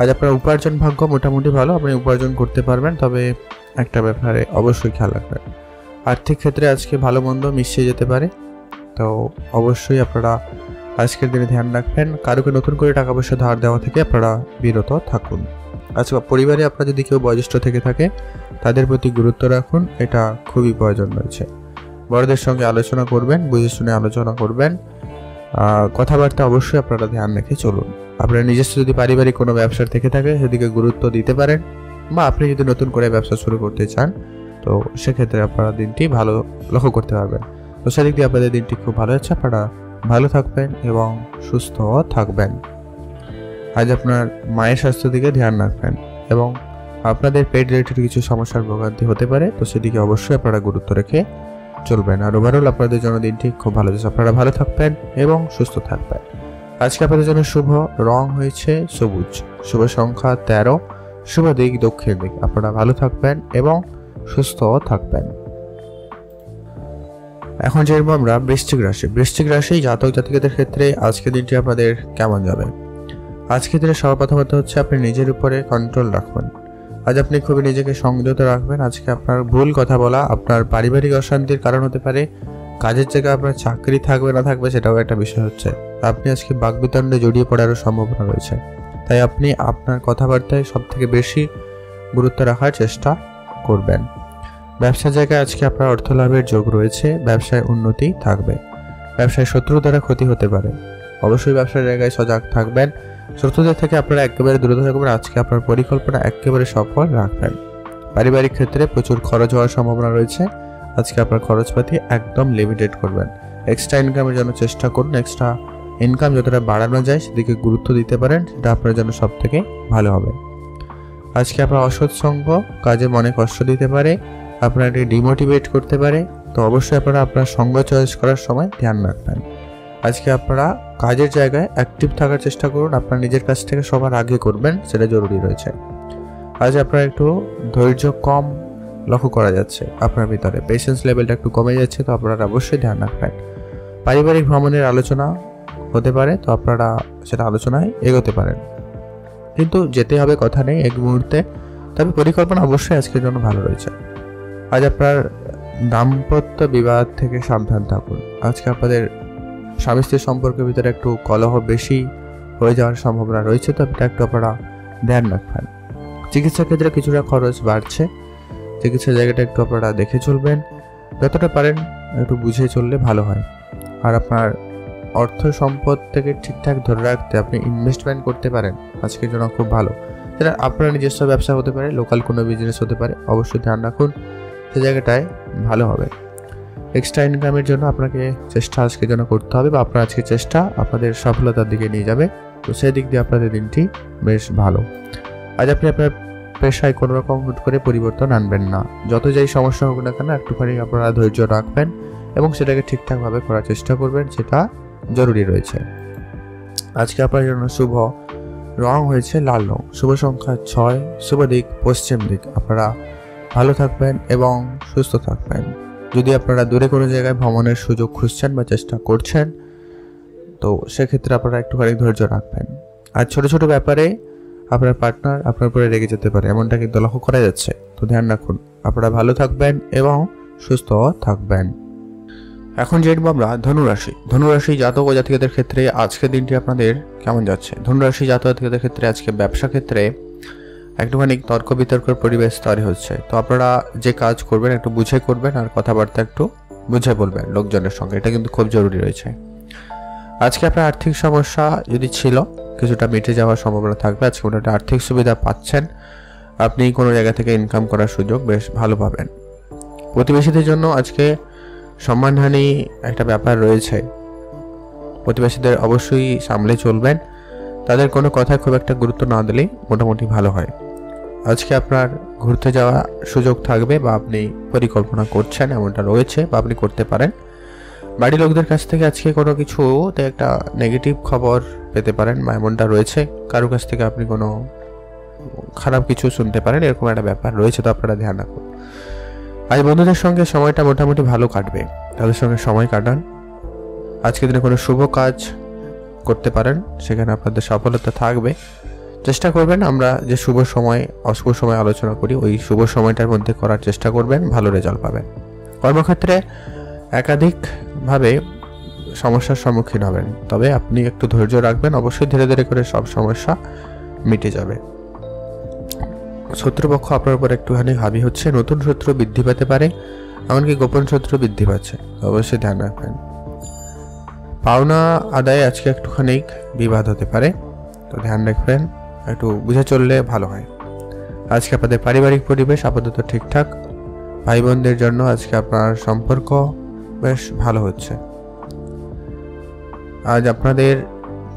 আজ আপনার উপার্জন ভাগ্য মোটামুটি ভালো, আপনি উপার্জন করতে পারবেন, তবে একটা ব্যাপারে অবশ্যই খেয়াল রাখবেন, আর্থিক ক্ষেত্রে আজকে ভালো মন্দ মিশিয়ে যেতে পারে, তো অবশ্যই আপনারা আজকের দিনে ধ্যান রাখবেন। কারোকে নতুন করে টাকা পয়সা ধার দেওয়া থেকে আপনারা বিরত থাকুন। আচ্ছা, পরিবারে আপনার যদি কেউ বয়োজ্যেষ্ঠ থেকে থাকে, তাদের প্রতি গুরুত্ব রাখুন, এটা খুবই প্রয়োজন রয়েছে। বড়দের সঙ্গে আলোচনা করবেন, বুঝে শুনে আলোচনা করবেন, কথাবার্তা অবশ্যই আপনারা ধ্যান রেখে চলুন। আপনার নিজস্ব যদি পারিবারিক কোনো ব্যবসা থেকে থাকে, সেদিকে গুরুত্ব দিতে পারেন, বা আপনি যদি নতুন করে ব্যবসা শুরু করতে চান, তো সেক্ষেত্রে আপনারা দিনটি ভালো লক্ষ্য করতে পারবেন। তো সেদিক দিয়ে আপনাদের দিনটি খুব ভালো হচ্ছে। আপনারা ভালো থাকবেন এবং সুস্থ থাকবেন। আজ আপনার মায়ের স্বাস্থ্য দিকে ধ্যান রাখবেন এবং আপনাদের পেট রিলেটেড কিছু সমস্যার ভোগান্তি হতে পারে, তো সেদিকে অবশ্যই আপনারা গুরুত্ব রেখে চলবেন। আর ওভারঅল আপনাদের জন্য দিনটি খুব ভালো যাচ্ছে। আপনারা ভালো থাকবেন এবং সুস্থ থাকবেন। আজকে আপনাদের জন্য শুভ রং হয়েছে সবুজ, শুভ সংখ্যা 13, শুভ দিক দক্ষিণ দিক। আপনারা ভালো থাকবেন এবং সুস্থ থাকবেন। এখন জানবো আমরা বৃশ্চিক রাশি জাতক জাতিকাদের ক্ষেত্রে আজকের দিনটি আপনাদের কেমন যাবে। আজকের দিনে সর্বপ্রথমত হচ্ছে আপনি নিজের উপরে কন্ট্রোল রাখবেন। আজ আপনি খুবই নিজেকে সংযত রাখবেন। আজকে আপনার ভুল কথা বলা আপনার পারিবারিক অশান্তির কারণ হতে পারে। কাজের জায়গায় আপনার চাকরি থাকবে না থাকবে সেটাও একটা বিষয় হচ্ছে। আপনি আজকে বাকবিতণ্ডে জড়িয়ে পড়ারও সম্ভাবনা রয়েছে, তাই আপনি আপনার কথাবার্তায় সব থেকে বেশি গুরুত্ব রাখার চেষ্টা করবেন। ব্যবসার জায়গায় আজকে আপনার অর্থ লাভের যোগ রয়েছে, ব্যবসায় উন্নতি থাকবে। ব্যবসায় শত্রু দ্বারা ক্ষতি হতে পারে, অবশ্যই ব্যবসার জায়গায় সজাগ থাকবেন। শত্রুদের থেকে আপনারা একেবারে দূরে থাকবেন। আজকে আপনার পরিকল্পনা একেবারে সফল রাখবেন। পারিবারিক ক্ষেত্রে প্রচুর খরচ হওয়ার সম্ভাবনা রয়েছে। আজকে আপনার খরচপাতি একদম লিমিটেড করবেন। এক্সট্রা ইনকামের জন্য চেষ্টা করুন। এক্সট্রা ইনকাম যতটা বাড়ানো যায় সেদিকে গুরুত্ব দিতে পারেন, সেটা আপনার জন্য সব থেকে ভালো হবে। আজকে আপনার অসৎ সঙ্গ কাজে মনে কষ্ট দিতে পারে, আপনাকে ডিমোটিভেট করতে পারে, তো অবশ্যই আপনারা আপনার সঙ্গ চয়েস করার সময় ধ্যান রাখবেন। আজকে আপনারা কাজের জায়গায় অ্যাক্টিভ থাকার চেষ্টা করুন। আপনার নিজের কাছ থেকে সবার আগে করবেন, সেটা জরুরি রয়েছে। আজ আপনার একটু ধৈর্য কম লক্ষ্য করা যাচ্ছে, আপনার ভিতরে পেশেন্স লেভেলটা একটু কমে যাচ্ছে, তো আপনারা অবশ্যই ধ্যান রাখবেন। পারিবারিক ভ্রমণের আলোচনা হতে পারে, তো আপনারা সেটা আলোচনায় এগোতে পারেন, কিন্তু যেতে হবে কথা নেই এক মুহূর্তে, তবে পরিকল্পনা অবশ্যই আজকের জন্য ভালো রয়েছে। আজ আপনার দাম্পত্য বিবাদ থেকে সাবধান থাকুন। আজকে আপনাদের স্বামী স্ত্রীর সম্পর্কের ভিতরে একটু কলহ বেশি হয়ে যাওয়ার সম্ভাবনা রয়েছে, তো এটা একটু আপনারা ধ্যান রাখবেন। চিকিৎসা ক্ষেত্রে কিছুটা খরচ বাড়ছে, চিকিৎসার জায়গাটা একটু আপনারা দেখে চলবেন, যতটা পারেন একটু বুঝে চললে ভালো হয়। আর আপনার অর্থ সম্পদ থেকে ঠিকঠাক ধরে রাখতে আপনি ইনভেস্টমেন্ট করতে পারেন, আজকের জন্য খুব ভালো। সেটা আপনার নিজস্ব ব্যবসা হতে পারে, লোকাল কোনো বিজনেস হতে পারে, অবশ্যই ধ্যান রাখুন, সে জায়গাটায় ভালো হবে। এক্সট্রা ইনকামের জন্য আপনাকে চেষ্টা আজকের জন্য করতে হবে, বা আপনার আজকের চেষ্টা আপনাদের সফলতার দিকে নিয়ে যাবে, তো সেই দিক দিয়ে আপনাদের দিনটি বেশ ভালো। আজ আপনি আপনার পেশায় কোনো রকম হুট করে পরিবর্তন আনবেন না। যত যাই সমস্যা হোক না কেন একটুখানি আপনারা ধৈর্য রাখবেন এবং সেটাকে ঠিকঠাকভাবে করার চেষ্টা করবেন, সেটা জরুরি রয়েছে। আজকে আপনার জন্য শুভ রং হয়েছে লাল রং, শুভ সংখ্যা 6, শুভ দিক পশ্চিম দিক। আপনারা ভালো থাকবেন এবং সুস্থ থাকবেন। যদি আপনারা দূরে কোনো জায়গায় ভ্রমণের সুযোগ খুঁজছেন বা চেষ্টা করছেন, তো সেক্ষেত্রে আপনারা একটুখানি ধৈর্য রাখবেন। আর ছোট ছোট ব্যাপারে আপনার পার্টনার আপনার উপরে রেগে যেতে পারে, এমনটা কিন্তু লক্ষ্য করা যাচ্ছে, তো ধ্যান রাখুন। আপনারা ভালো থাকবেন এবং সুস্থ থাকবেন। এখন জানবো আমরা ধনুরাশি জাতক ও জাতিকাদের ক্ষেত্রে আজকের দিনটি আপনাদের কেমন যাচ্ছে। ধনুরাশি জাতক জাতিকাদের ক্ষেত্রে আজকে ব্যবসা ক্ষেত্রে একটুখানি তর্ক বিতর্কের পরিবেশ তৈরি হচ্ছে, তো আপনারা যে কাজ করবেন একটু বুঝে করবেন, আর কথাবার্তা একটু বুঝে বলবেন লোকজনের সঙ্গে, এটা কিন্তু খুব জরুরি রয়েছে। আজকে আপনার আর্থিক সমস্যা যদি ছিল কিছুটা মিটে যাওয়ার সম্ভাবনা থাকবে। আজকে ওটা আর্থিক সুবিধা পাচ্ছেন, আপনি কোনো জায়গা থেকে ইনকাম করার সুযোগ বেশ ভালো পাবেন। প্রতিবেশীদের জন্য আজকে সম্মানহানি একটা ব্যাপার রয়েছে, প্রতিবেশীদের অবশ্যই সামলে চলবেন, তাদের কোনো কথায় খুব একটা গুরুত্ব না দিলেই মোটামুটি ভালো হয়। আজকে আপনার ঘুরতে যাওয়া সুযোগ থাকবে, বা আপনি পরিকল্পনা করছেন এমনটা রয়েছে, বা আপনি করতে পারেন। বাড়ির লোকদের কাছ থেকে আজকে কোনো কিছুতে একটা নেগেটিভ খবর পেতে পারেন, বা এমনটা রয়েছে, কারোর কাছ থেকে আপনি কোনো খারাপ কিছু শুনতে পারেন, এরকম একটা ব্যাপার রয়েছে, তো আপনারা ধ্যান রাখুন। আজ বন্ধুদের সঙ্গে সময়টা মোটামুটি ভালো কাটবে, তাদের সঙ্গে সময় কাটান। আজকের দিনে কোনো শুভ কাজ করতে পারেন, সেখানে আপনাদের সফলতা থাকবে। চেষ্টা করবেন আমরা যে শুভ সময় অশুভ সময় আলোচনা করি, ওই শুভ সময়টার মধ্যে করার চেষ্টা করবেন, ভালো রেজাল্ট পাবেন। কর্মক্ষেত্রে একাধিকভাবে সমস্যার সম্মুখীন হবেন, তবে আপনি একটু ধৈর্য রাখবেন, অবশ্যই ধীরে ধীরে করে সব সমস্যা মিটে যাবে। শত্রুপক্ষ আপনার উপর একটুখানি হাবি হচ্ছে, নতুন শত্রু বৃদ্ধি পেতে পারে, এমনকি গোপন শত্রু বৃদ্ধি পাচ্ছে, অবশ্যই ধ্যান রাখবেন। পাওনা আদায়ে আজকে একটুখানি বিবাদ হতে পারে, তো ধ্যান রাখবেন, একটু বুঝে চললে ভালো হয়। আজকে আপনাদের পারিবারিক পরিবেশ আপাতত ঠিকঠাক। ভাই বোনদের জন্য আজকে আপনার সম্পর্ক বেশ ভালো হচ্ছে। আজ আপনাদের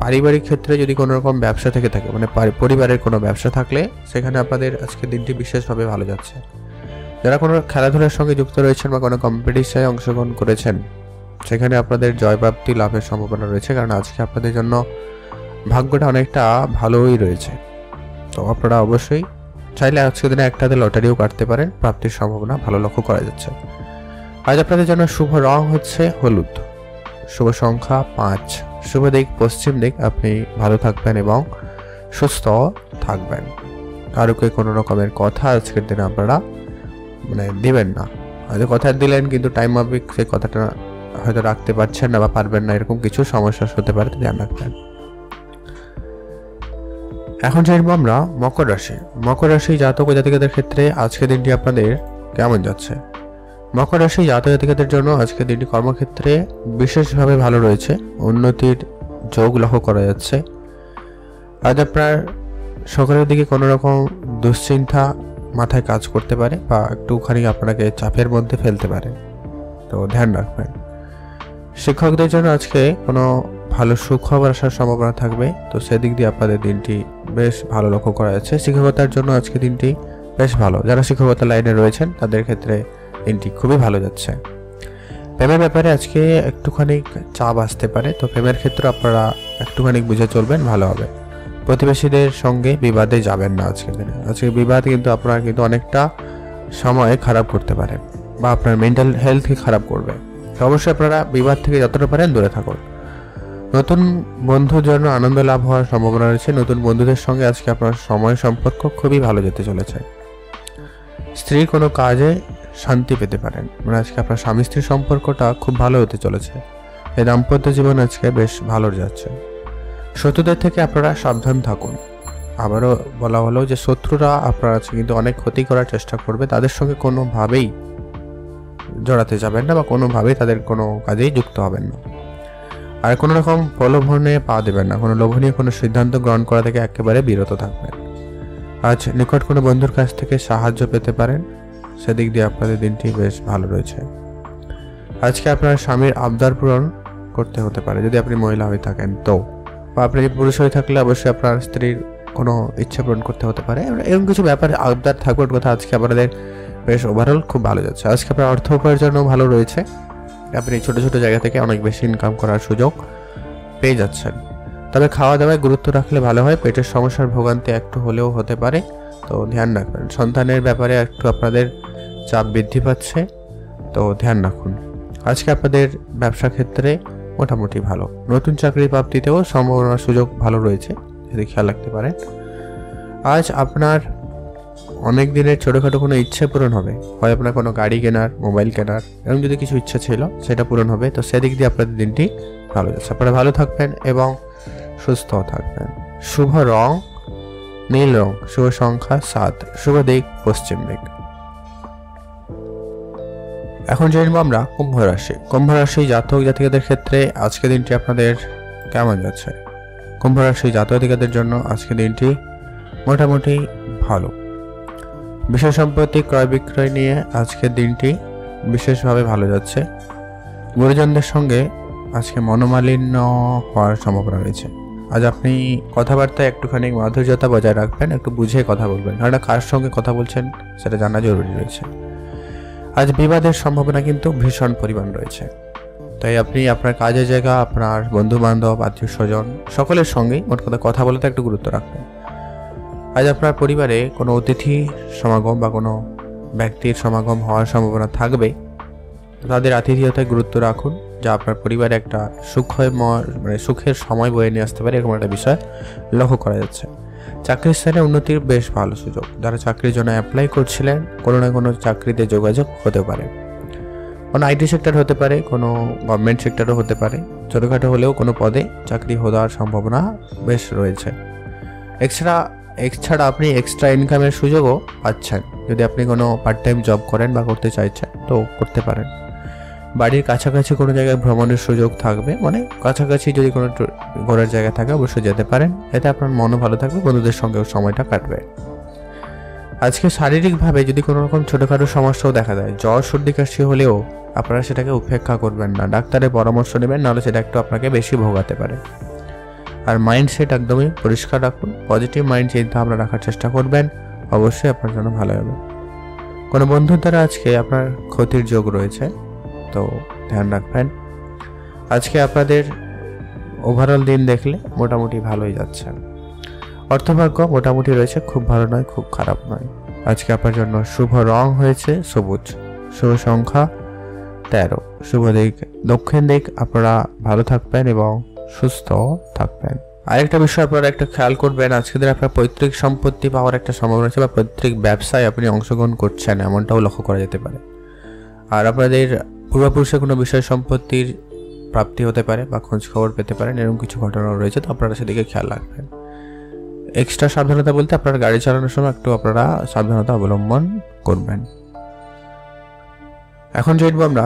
পারিবারিক ক্ষেত্রে যদি কোনো রকম ব্যবসা থেকে থাকে, মানে পরিবারের কোনো ব্যবসা থাকলে, সেখানে আপনাদের আজকে দিনটি বিশেষভাবে ভালো যাচ্ছে। যারা কোনো খেলাধুলার সঙ্গে যুক্ত রয়েছেন বা কোনো কম্পিটিশনে অংশগ্রহণ করেছেন, সেখানে আপনাদের জয়প্রাপ্তি লাভের সম্ভাবনা রয়েছে, কারণ আজকে আপনাদের জন্য ভাগ্যটা অনেকটা ভালোই রয়েছে। তো আপনারা অবশ্যই চাইলে আজকের দিনে একটাতে লটারিও কাটতে পারেন, প্রাপ্তির সম্ভাবনা ভালো লক্ষ্য করা যাচ্ছে। আজ আপনাদের জন্য শুভ রং হচ্ছে হলুদ, শুভ সংখ্যা 5, শুভ দিক পশ্চিম দিক। আপনি ভালো থাকবেন এবং সুস্থ থাকবেন। কারোকে কোনো রকমের কথা আজকের দিনে আপনারা দিবেন না। হয়তো কথা দিলেন কিন্তু টাইম মাফিক সেই কথাটা হয়তো রাখতে পারছেন না বা পারবেন না, এরকম কিছু সমস্যা হতে পারে, ধ্যান রাখবেন। এখন জানবো আমরা মকর রাশি। মকর রাশি জাতক ও জাতিকাদের ক্ষেত্রে আজকের দিনটি আপনাদের কেমন যাচ্ছে? মকর রাশি জাতক জাতিকাদের জন্য আজকের দিনটি কর্মক্ষেত্রে বিশেষভাবে ভালো রয়েছে, উন্নতির যোগ লক্ষ্য করা যাচ্ছে। আজ আপনার সকালের দিকে কোনো রকম দুশ্চিন্তা মাথায় কাজ করতে পারে বা একটুখানি আপনাকে চাপের মধ্যে ফেলতে পারে, তো ধ্যান রাখবেন। শিক্ষকদের জন্য আজকে কোনো ভালো সুখবর আসার সম্ভাবনা থাকবে, তো সেদিক দিয়ে আপনাদের দিনটি বেশ ভালো লক্ষ্য করা যাচ্ছে। শিক্ষকতার জন্য আজকে দিনটি বেশ ভালো, যারা শিক্ষকতার লাইনে রয়েছেন তাদের ক্ষেত্রে দিনটি খুবই ভালো যাচ্ছে। প্রেমের ব্যাপারে আজকে একটুখানি চাপ আসতে পারে, তো প্রেমের ক্ষেত্রে আপনারা একটুখানি বুঝে চলবেন, ভালো হবে। প্রতিবেশীদের সঙ্গে বিবাদে যাবেন না আজকের দিনে। আজকে বিবাদ কিন্তু আপনারা কিন্তু অনেকটা সময় খারাপ করতে পারে বা আপনার মেন্টাল হেলথকে খারাপ করবে, তো অবশ্যই আপনারা বিবাদ থেকে যতটা পারেন দূরে থাকুন। নতুন বন্ধুর জন্য আনন্দ লাভ হওয়ার সম্ভাবনা রয়েছে। নতুন বন্ধুদের সঙ্গে আজকে আপনার সময় সম্পর্ক খুবই ভালো যেতে চলেছে। স্ত্রীর কোনো কাজে শান্তি পেতে পারেন, আজকে আপনার স্বামী স্ত্রীর সম্পর্কটা খুব ভালো হতে চলেছে। এই দাম্পত্য জীবন আজকে বেশ ভালো যাচ্ছে। শত্রুদের থেকে আপনারা সাবধান থাকুন। আবারও বলা হলো যে শত্রুরা আপনার আজকে কিন্তু অনেক ক্ষতি করার চেষ্টা করবে, তাদের সঙ্গে কোনোভাবেই জড়াতে যাবেন না বা কোনোভাবেই তাদের কোনো কাজেই যুক্ত হবেন না। আর কোনো রকম প্রলোভনে পা দেবেন না, কোনো লোভনীয় কোনো সিদ্ধান্ত গ্রহণ করা থেকে একেবারে বিরত থাকবেন। আজ নিকট কোনো বন্ধুর কাছ থেকে সাহায্য পেতে পারেন, সেদিক দিয়ে আপনাদের দিনটি বেশ ভালো রয়েছে। আজকে আপনার স্বামীর আবদার পূরণ করতে হতে পারে যদি আপনি মহিলা হয়ে থাকেন, তো বা আপনি পুরুষ হয়ে থাকলে অবশ্যই আপনার স্ত্রীর কোনো ইচ্ছা পূরণ করতে হতে পারে, এরকম কিছু ব্যাপারে আবদার থাকবার কথা। আজকে আপনাদের বেশ ওভারঅল খুব ভালো যাচ্ছে। আজকে আপনার অর্থ উপার্জনও ভালো রয়েছে, আপনি ছোট ছোট জায়গা থেকে অনেক বেশি ইনকাম করার সুযোগ পেয়ে যাচ্ছেন। তবে খাওয়া দাওয়ায় গুরুত্ব রাখলে ভালো হয়, পেটের সমস্যার ভোগান্তি একটু হলেও হতে পারে, তো ধ্যান রাখবেন। সন্তানের ব্যাপারে একটু আপনাদের চাপ বৃদ্ধি পাচ্ছে, তো ধ্যান রাখুন। আজকে আপনাদের ব্যবসা ক্ষেত্রে মোটামুটি ভালো, নতুন চাকরি প্রাপ্তিতেও সম্ভাবনার সুযোগ ভালো রয়েছে, যদি খেয়াল রাখতে পারেন। আজ আপনার অনেক দিনের ছোটোখাটো কোনো ইচ্ছে পূরণ হবে, হয় আপনার কোনো গাড়ি কেনার, মোবাইল কেনার, এরকম যদি কিছু ইচ্ছা ছিল সেটা পূরণ হবে, তো সেদিক দিয়ে আপনাদের দিনটি ভালো যাচ্ছে। আপনারা ভালো থাকবেন এবং সুস্থ থাকবেন। শুভ রং নীল রং, শুভ সংখ্যা 7, শুভ দিক পশ্চিম দিক। এখন জানবো আমরা কুম্ভ রাশি। কুম্ভ রাশি জাতক জাতিকাদের ক্ষেত্রে আজকে দিনটি আপনাদের কেমন যাচ্ছে? কুম্ভ রাশি জাতক জাতিকাদের জন্য আজকে দিনটি মোটামুটি ভালো। বিষয় সম্পত্তি ক্রয় বিক্রয় নিয়ে আজকের দিনটি বিশেষভাবে ভালো যাচ্ছে। গুরুজনদের সঙ্গে আজকে মনোমালিন্য হওয়ার সম্ভাবনা রয়েছে। আজ আপনি কথাবার্তায় একটুখানি মাধুর্যতা বজায় রাখবেন, একটু বুঝে কথা বলবেন, কারণ কার সঙ্গে কথা বলছেন সেটা জানা জরুরি রয়েছে। আজ বিবাদের সম্ভাবনা কিন্তু ভীষণ পরিমাণ রয়েছে, তাই আপনি আপনার কাজের জায়গা, আপনার বন্ধু বান্ধব, আত্মীয় স্বজন সকলের সঙ্গেই মোট কথা বলতে একটু গুরুত্ব রাখবেন। আজ আপনার পরিবারে কোনো অতিথি সমাগম বা কোনো ব্যক্তির সমাগম হওয়ার সম্ভাবনা থাকবে, তাদের আতিথেয়তায় গুরুত্ব রাখুন, যা আপনার পরিবারে একটা সুখের সময় বয়ে নিয়ে আসতে পারে, এরকম একটা বিষয় লক্ষ্য করা যাচ্ছে। চাকরির স্থানে উন্নতির বেশ ভালো সুযোগ। যারা চাকরির জন্য অ্যাপ্লাই করছিলেন, কোনো না কোনো চাকরিতে যোগাযোগ হতে পারে, কোনো আইটি সেক্টর হতে পারে, কোনো গভর্নমেন্ট সেক্টরও হতে পারে। ছোটোখাটো হলেও কোনো পদে চাকরি হওয়ার সম্ভাবনা বেশ রয়েছে। এছাড়া আপনি এক্সট্রা ইনকামের সুযোগও পাচ্ছেন, যদি আপনি কোনো পার্ট টাইম জব করেন বা করতে চাইছেন তো করতে পারেন। বাড়ির কাছাকাছি কোনো জায়গায় ভ্রমণের সুযোগ থাকবে, কাছাকাছি যদি কোনো ঘোরার জায়গা থাকে অবশ্যই যেতে পারেন, এতে আপনার মনও ভালো থাকবে, বন্ধুদের সঙ্গেও সময়টা কাটবে। আজকে শারীরিকভাবে যদি কোনো রকম ছোটোখাটো সমস্যাও দেখা দেয়, জ্বর সর্দি কাশি হলেও আপনারা সেটাকে উপেক্ষা করবেন না, ডাক্তারের পরামর্শ নেবেন, নাহলে সেটা একটু আপনাকে বেশি ভোগাতে পারে। আর মাইন্ডসেট একদমই পরিষ্কার রাখুন, পজিটিভ মাইন্ড চিন্তা ভাবনা রাখার চেষ্টা করবেন, অবশ্যই আপনার জন্য ভালো হবে। কোনো বন্ধুর দ্বারা আজকে আপনার ক্ষতির যোগ রয়েছে, তো ধ্যান রাখবেন। আজকে আপনাদের ওভারঅল দিন দেখলে মোটামুটি ভালোই যাচ্ছে। অর্থভাগ্য মোটামুটি রয়েছে, খুব ভালো নয়, খুব খারাপ নয়। আজকে আপনার জন্য শুভ রং হয়েছে সবুজ, শুভ সংখ্যা 13, শুভ দিক দক্ষিণ দিক। আপনারা ভালো থাকবেন এবং সুস্থ থাকবেন। আরেকটা বিষয় আপনারা একটা খেয়াল করবেন, আজকের দিনে আপনার পৈতৃক সম্পত্তি পাওয়ার একটা সম্ভাবনা আছে বা পৈতৃক ব্যবসায় আপনি অংশগ্রহণ করছেন এমনটাও লক্ষ্য করা যেতে পারে। আর আপনাদের পূর্বপুরুষের কোনো বিষয় সম্পত্তির প্রাপ্তি হতে পারে বা খোঁজ খবর পেতে পারেন, এরকম কিছু ঘটনা রয়েছে, তো আপনারা সেদিকে খেয়াল রাখবেন। এক্সট্রা সাবধানতা বলতে আপনার গাড়ি চালানোর সময় একটু আপনারা সাবধানতা অবলম্বন করবেন। এখন জানবো আমরা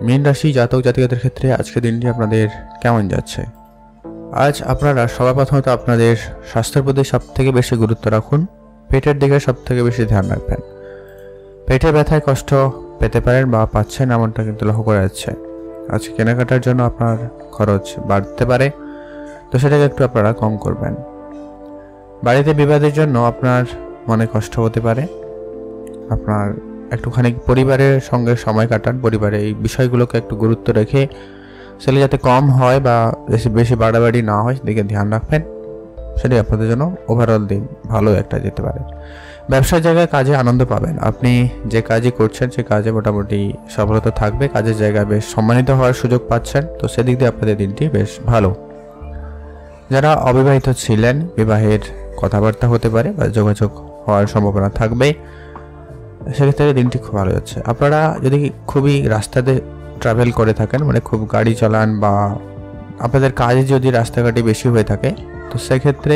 মীন রাশি জাতক জাতিকাদের ক্ষেত্রে আজকের দিনটি আপনাদের কেমন যাচ্ছে। আজ আপনারা সর্বপ্রথমত আপনাদের স্বাস্থ্যের প্রতি সব থেকে বেশি গুরুত্ব রাখুন, পেটের দিকে সব থেকে বেশি ধ্যান রাখবেন। পেটের ব্যথায় কষ্ট পেতে পারেন বা পাচ্ছেন এমনটা কিন্তু লক্ষ্য করা যাচ্ছে। আজ কেনাকাটার জন্য আপনার খরচ বাড়তে পারে, তো সেটাকে একটু আপনারা কম করবেন। বাড়িতে বিবাদের জন্য আপনার মনে কষ্ট হতে পারে, আপনার একটুখানি পরিবারের সঙ্গে সময় কাটান, পরিবারে এই বিষয়গুলোকে একটু গুরুত্ব রেখে সেটা যাতে কম হয় বা বেশি বাড়াবাড়ি না হয় সেদিকে ধ্যান রাখবেন। সেটাই আপনাদের জন্য ওভারঅল দিন ভালো একটা যেতে পারে। ব্যবসার জায়গায় কাজে আনন্দ পাবেন, আপনি যে কাজই করছেন সে কাজে মোটামুটি সফলতা থাকবে, কাজের জায়গায় বেশ সম্মানিত হওয়ার সুযোগ পাচ্ছেন, তো সেদিক দিয়ে আপনাদের দিনটি বেশ ভালো। যারা অবিবাহিত ছিলেন বিবাহের কথাবার্তা হতে পারে বা যোগাযোগ হওয়ার সম্ভাবনা থাকবে, সেক্ষেত্রে দিনটি খুব ভালো যাচ্ছে। আপনারা যদি খুবই রাস্তাতে ট্রাভেল করে থাকেন, মানে খুব গাড়ি চালান বা আপনাদের কাজে যদি রাস্তাঘাটে বেশি হয়ে থাকে, তো সেক্ষেত্রে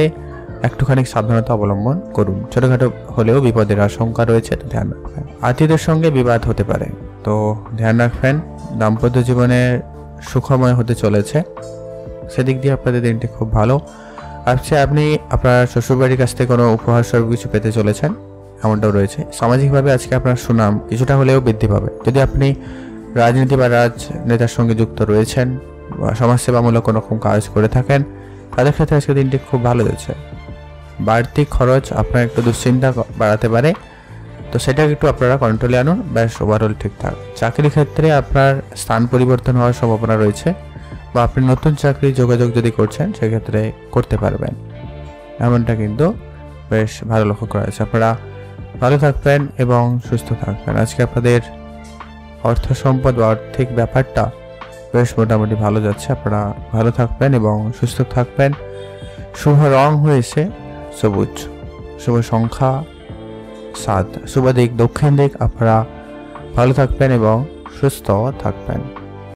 একটুখানি সাবধানতা অবলম্বন করুন। ছোটোখাটো হলেও বিপদের আশঙ্কা রয়েছে, তো ধ্যান রাখবেন। আত্মীয়দের সঙ্গে বিবাদ হতে পারে, তো ধ্যান রাখবেন। দাম্পত্য জীবনে সুখময় হতে চলেছে, সেদিক দিয়ে আপনাদের দিনটি খুব ভালো। আচ্ছা, আপনি আপনার শ্বশুরবাড়ির কাছ থেকে কোনো উপহার স্বরূপ কিছু পেতে চলেছেন এমনটাও রয়েছে। সামাজিকভাবে আজকে আপনার সুনাম কিছুটা হলেও বৃদ্ধি পাবে। যদি আপনি রাজনীতি বা রাজনেতার সঙ্গে যুক্ত রয়েছেন বা সমাজসেবামূলক কোনো রকম কাজ করে থাকেন, তাদের ক্ষেত্রে আজকে দিনটি খুব ভালো যাচ্ছে। বাড়তি খরচ আপনার একটু দুশ্চিন্তা বাড়াতে পারে, তো সেটাকে একটু আপনারা কন্ট্রোলে আনুন, ব্যাস ওভারঅল ঠিকঠাক। চাকরির ক্ষেত্রে আপনার স্থান পরিবর্তন হওয়ার সম্ভাবনা রয়েছে, বা আপনি নতুন চাকরি যোগাযোগ যদি করছেন সেক্ষেত্রে করতে পারবেন, এমনটা কিন্তু বেশ ভালো লক্ষ্য করা যাচ্ছে। আপনারা ভালো থাকবেন এবং সুস্থ থাকবেন। আজকে আপনাদের অর্থ সম্পদ বা আর্থিক ব্যাপারটা বেশ মোটামুটি ভালো যাচ্ছে। আপনারা ভালো থাকবেন এবং সুস্থ থাকবেন। শুভ রং হয়েছে সবুজ, শুভ সংখ্যা 7, শুভ দিক দক্ষিণ দিক। আপনারা ভালো থাকবেন এবং সুস্থ থাকবেন।